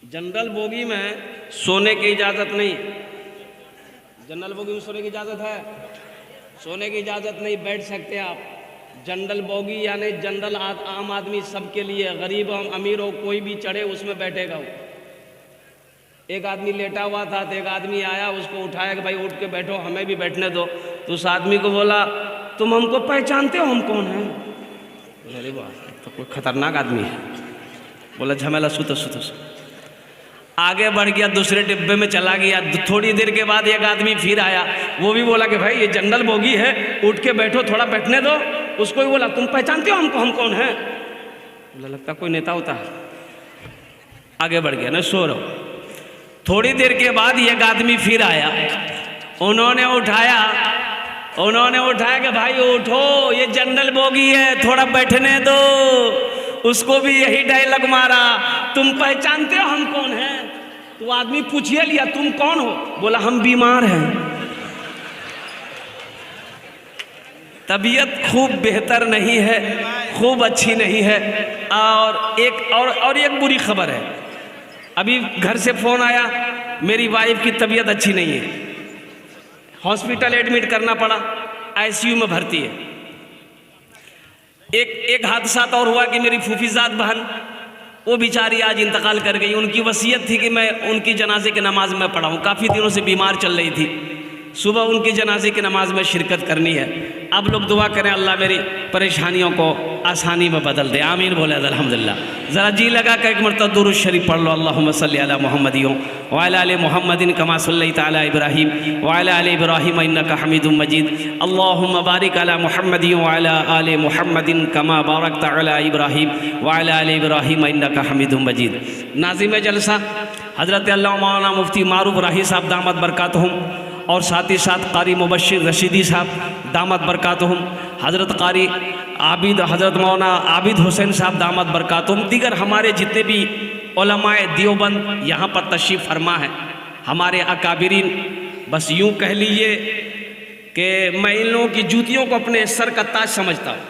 General bogie में सोने की इजाज़त नहीं। जनरल बोगी में सोने की इजाज़त है? सोने की इजाज़त नहीं, बैठ सकते आप। जनरल बोगी यानी जनरल आम आदमी सबके लिए, गरीब हो अमीर हो कोई भी चढ़े उसमें बैठेगा वो। एक आदमी लेटा हुआ था तो एक आदमी आया, उसको उठाया कि भाई उठ के बैठो, हमें भी बैठने दो। तो उस आदमी को बोला, तुम हमको पहचानते हो, हम कौन हैं? अरे वाह, तो कोई खतरनाक आदमी है। बोला झमेला, सुतो सुतो। आगे बढ़ गया, दूसरे डिब्बे में चला गया। थोड़ी देर के बाद एक आदमी फिर आया, वो भी बोला कि भाई ये जनरल बोगी है, उठ के बैठो, थोड़ा बैठने दो। उसको भी बोला, तुम पहचानते हो हमको, हम कौन हैं? बोला लगता कोई नेता होता है। आगे बढ़ गया ना, सो रहो। थोड़ी देर के बाद एक आदमी फिर आया, उन्होंने उठाया कि भाई उठो, ये जनरल बोगी है, थोड़ा बैठने दो। उसको भी यही डायलॉग मारा, तुम पहचानते हो हम कौन हैं? तो आदमी पूछिए लिया, तुम कौन हो? बोला हम बीमार हैं। तबीयत खूब बेहतर नहीं है, खूब अच्छी नहीं है। और एक बुरी खबर है, अभी घर से फ़ोन आया, मेरी वाइफ की तबीयत अच्छी नहीं है, हॉस्पिटल एडमिट करना पड़ा, आईसीयू में भर्ती है। एक हादसा और हुआ कि मेरी फूफीजाद बहन, वो बेचारी आज इंतकाल कर गई। उनकी वसीयत थी कि मैं उनकी जनाजे की नमाज में पढ़ाऊँ, काफ़ी दिनों से बीमार चल रही थी। सुबह उनकी जनाजे की नमाज में शिरकत करनी है। अब लोग दुआ करें अल्लाह मेरी परेशानियों को आसानी में बदल दे, आमीन बोले अल्हम्दुलिल्लाह। ज़रा जी लगा कर एक मरतबा दुरूद शरीफ पढ़ लो, अल्लाहुम्मा सल्ली अला मुहम्मदिन व अला आलि मुहम्मदिन कमा सल्लैता अला इब्राहीम व अला आलि इब्राहीम इन्नका हमीदुम मजीद। अल्लाहुम्मा बारिक अला मुहम्मदिन व अला आलि मुहम्मदिन कमा बारकता अला इब्राहीम व अला आलि इब्राहीम इन्नका हमीदुम मजीद। नाज़िम जलसा हज़रत अल्लामा मौलाना मुफ्ती मारूफ राही साहब दामत बरकातहुम, और साथ ही साथ कारी मुबश्शिर रशीदी साहब दामत बरकातहुम, हज़रत कारी आबिद हज़रत मौलाना आबिद हुसैन साहब दामत बरकातहुम, दीगर हमारे जितने भी उलमाए देवबंद यहाँ पर तशरीफ़ फरमा है, हमारे अकाबिरीन। बस यूँ कह लीजिए कि मैं इन लोगों की जूतियों को अपने सर का ताज समझता हूँ।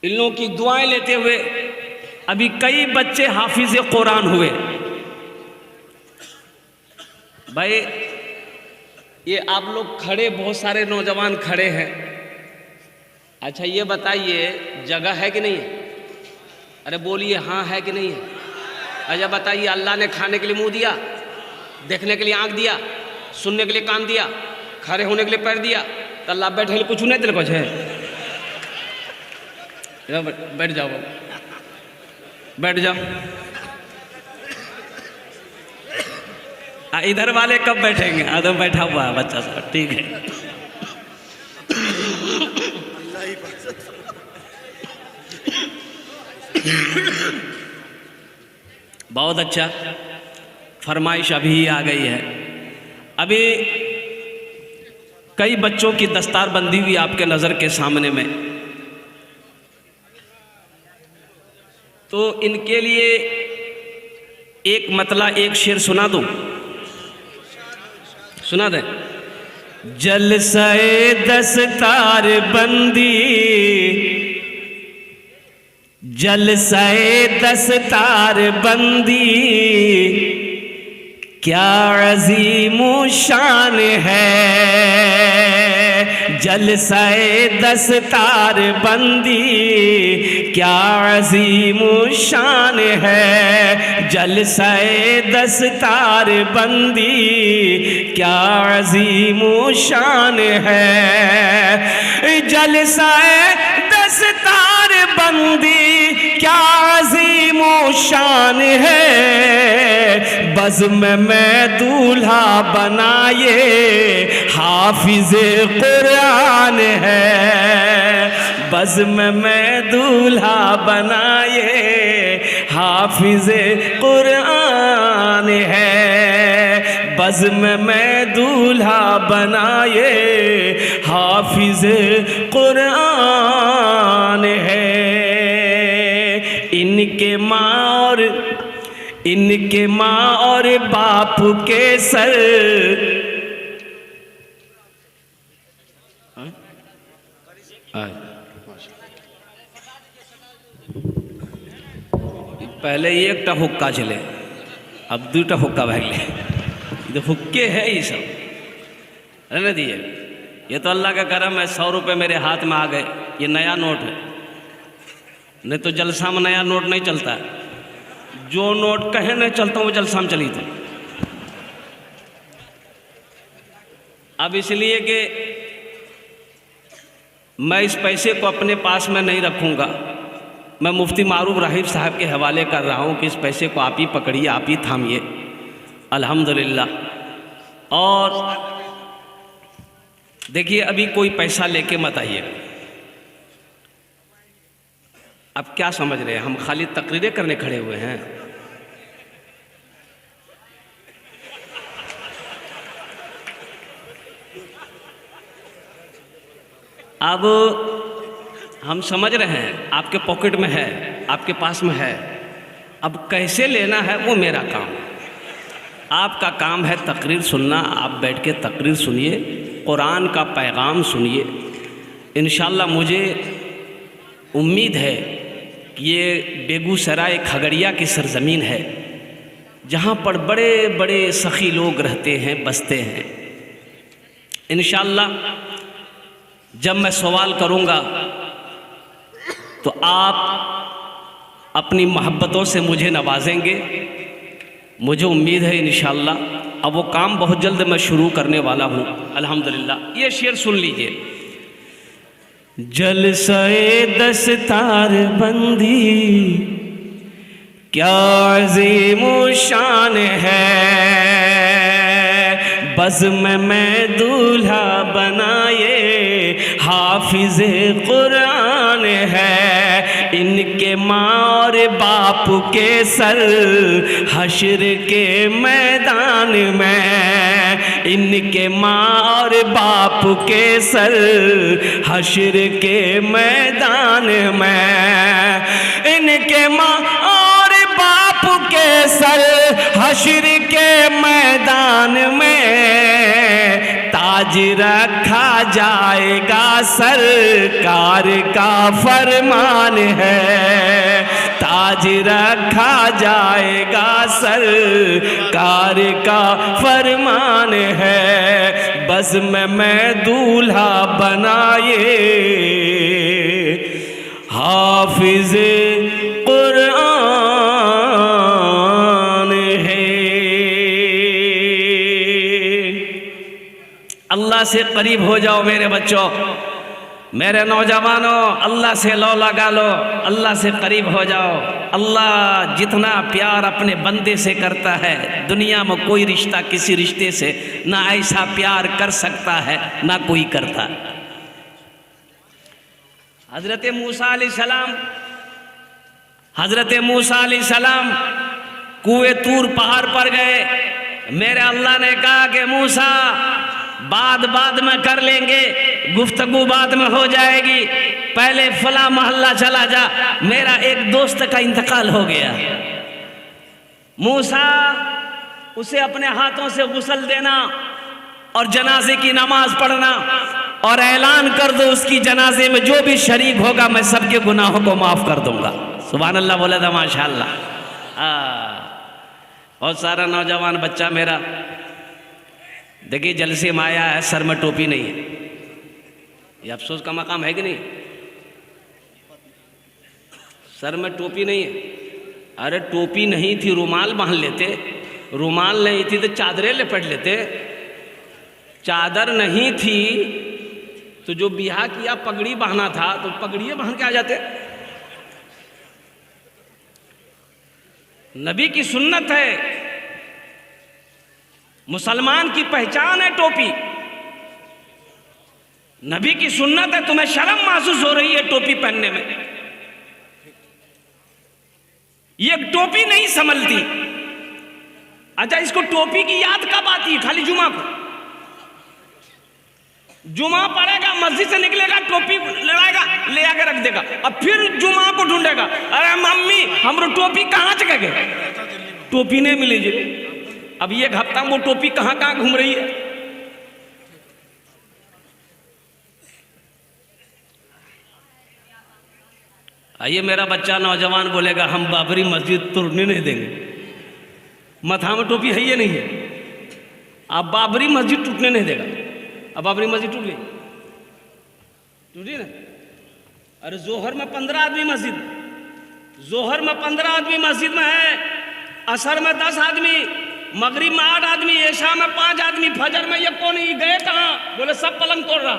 इन लोगों की दुआएं लेते हुए अभी कई बच्चे हाफिज़ कुरान हुए। भाई ये आप लोग खड़े, बहुत सारे नौजवान खड़े हैं। अच्छा ये बताइए जगह है कि नहीं है? अरे बोलिए हाँ है कि नहीं है? अच्छा बताइए, अल्लाह ने खाने के लिए मुंह दिया, देखने के लिए आंख दिया, सुनने के लिए कान दिया, खड़े होने के लिए पैर दिया, तो अल्लाह बैठे कुछ नहीं दिल कुछ है? बैठ जाओ, बैठ जाओ। इधर वाले कब बैठेंगे? तो बैठा हुआ है बच्चा सब, ठीक है। बहुत अच्छा, फरमाइश अभी ही आ गई है। अभी कई बच्चों की दस्तार बंदी हुई आपके नज़र के सामने में, तो इनके लिए एक मतला एक शेर सुना दूं? सुना दे। जलसाए दस्तार बंदी, जलसाए दस्तार बंदी क्या अज़ीमो शान है। जलसाए दस्तार बंदी क्या अज़ीमो शान है। जलसाए दस्तार बंदी क्या अज़ीमो शान है। जलसाए दस्तार बंदी क्या अज़ीमो शान है। बज़्म में दूल्हा बनाए हाफिज़ कुरान है। बज़्म में दूल्हा बनाए हाफिज़ कुरान है। बज़्म में दूल्हा बनाए हाफिज़ कुरान है। इनके माँ और बाप के सर पहले एकटा हुक्का चले, अब दूटा हुक्का भागले। तो हुक्के है ये सब, रहने दिए। ये तो अल्लाह का करम है, 100 रुपये मेरे हाथ में आ गए, ये नया नोट है। नहीं तो जलसा में नया नोट नहीं चलता है, जो नोट कहे नहीं चलता वो जलसा में चली थी। अब इसलिए कि मैं इस पैसे को अपने पास में नहीं रखूँगा, मैं मुफ्ती मारूफ राहिब साहब के हवाले कर रहा हूँ कि इस पैसे को आप ही पकड़िए, आप ही थामिए। अल्हम्दुलिल्लाह। और देखिए, अभी कोई पैसा लेके मत आइएगा। अब क्या समझ रहे हैं, हम खाली तकरीरें करने खड़े हुए हैं? अब हम समझ रहे हैं आपके पॉकेट में है, आपके पास में है, अब कैसे लेना है वो मेरा काम। आपका काम है तकरीर सुनना। आप बैठ के तकरीर सुनिए, कुरान का पैगाम सुनिए। इंशाअल्लाह मुझे उम्मीद है कि ये बेगूसराय खगड़िया की सरजमीन है, जहाँ पर बड़े बड़े सखी लोग रहते हैं, बसते हैं। इंशाअल्लाह जब मैं सवाल करूँगा तो आप अपनी मोहब्बतों से मुझे नवाजेंगे, मुझे उम्मीद है इंशाअल्लाह। अब वो काम बहुत जल्द मैं शुरू करने वाला हूँ अल्हम्दुलिल्लाह। ये शेर सुन लीजिए। जलसे दस्तार बंदी क्या अज़ीम शान है, बज़्म में दूल्हा बनाए हाफिज़े कुरान है। इनके माँ और बाप के सर हश्र के मैदान में, इनके माँ और बाप के सर हश्र के मैदान में, इनके माँ और बाप के सर हश्र के मैदान में ताज रखा जाएगा, सरकार का फरमान है। ताज रखा जाएगा, सरकार का फरमान है। बज़्म में दूल्हा बनाए हाफिज़े कुरान है। अल्लाह से करीब हो जाओ मेरे बच्चों, मेरे नौजवानों, अल्लाह से लो लगा लो, अल्लाह से करीब हो जाओ। अल्लाह जितना प्यार अपने बंदे से करता है, दुनिया में कोई रिश्ता किसी रिश्ते से ना ऐसा प्यार कर सकता है, ना कोई करता। हज़रत मूसा अलैहिस्सलाम, हज़रत मूसा अलैहिस्सलाम कुएं तूर पहाड़ पर गए। मेरे अल्लाह ने कहा कि मूसा बाद में कर लेंगे, गुफ्तगू बाद में हो जाएगी, पहले फला मोहल्ला चला जा, मेरा एक दोस्त का इंतकाल हो गया। मूसा उसे अपने हाथों से गुस्ल देना और जनाजे की नमाज पढ़ना और ऐलान कर दो उसकी जनाजे में जो भी शरीक होगा मैं सबके गुनाहों को माफ़ कर दूंगा। सुभान अल्लाह बोले था माशाअल्लाह। बहुत सारा नौजवान बच्चा मेरा देखिए जलसे में आया है, सर में टोपी नहीं है, ये अफसोस का मकाम है कि नहीं? सर में टोपी नहीं है। अरे टोपी नहीं थी रुमाल बांध लेते, रुमाल नहीं थी तो चादरें लपेट लेते, चादर नहीं थी तो जो बियाह किया पगड़ी बांधना था तो पगड़िए बांध के आ जाते। नबी की सुन्नत है, मुसलमान की पहचान है टोपी, नबी की सुन्नत है। तुम्हें शर्म महसूस हो रही है टोपी पहनने में? ये टोपी नहीं संभलती। अच्छा, इसको टोपी की याद कब आती है? खाली जुमा को। जुमा पड़ेगा, मस्जिद से निकलेगा, टोपी लड़ाएगा, ले आकर रख देगा, अब फिर जुमा को ढूंढेगा। अरे मम्मी हमरो टोपी कहाँ चले गए? टोपी नहीं मिली जी। अब ये हफ्ता वो टोपी कहाँ कहाँ घूम रही है। ये मेरा बच्चा नौजवान बोलेगा हम बाबरी मस्जिद तोड़ने नहीं देंगे, माथा में टोपी है ये नहीं है, आप बाबरी मस्जिद टूटने नहीं देगा। अब बाबरी मस्जिद टूट गई, टूटी ना। अरे जोहर में 15 आदमी मस्जिद, जोहर में 15 आदमी मस्जिद में है, असर में 10 आदमी, मगरिब में 8 आदमी, ऐशा में 5 आदमी, फजर में ये कौन, ये गए कहाँ? बोले सब पलंग तोड़ रहा।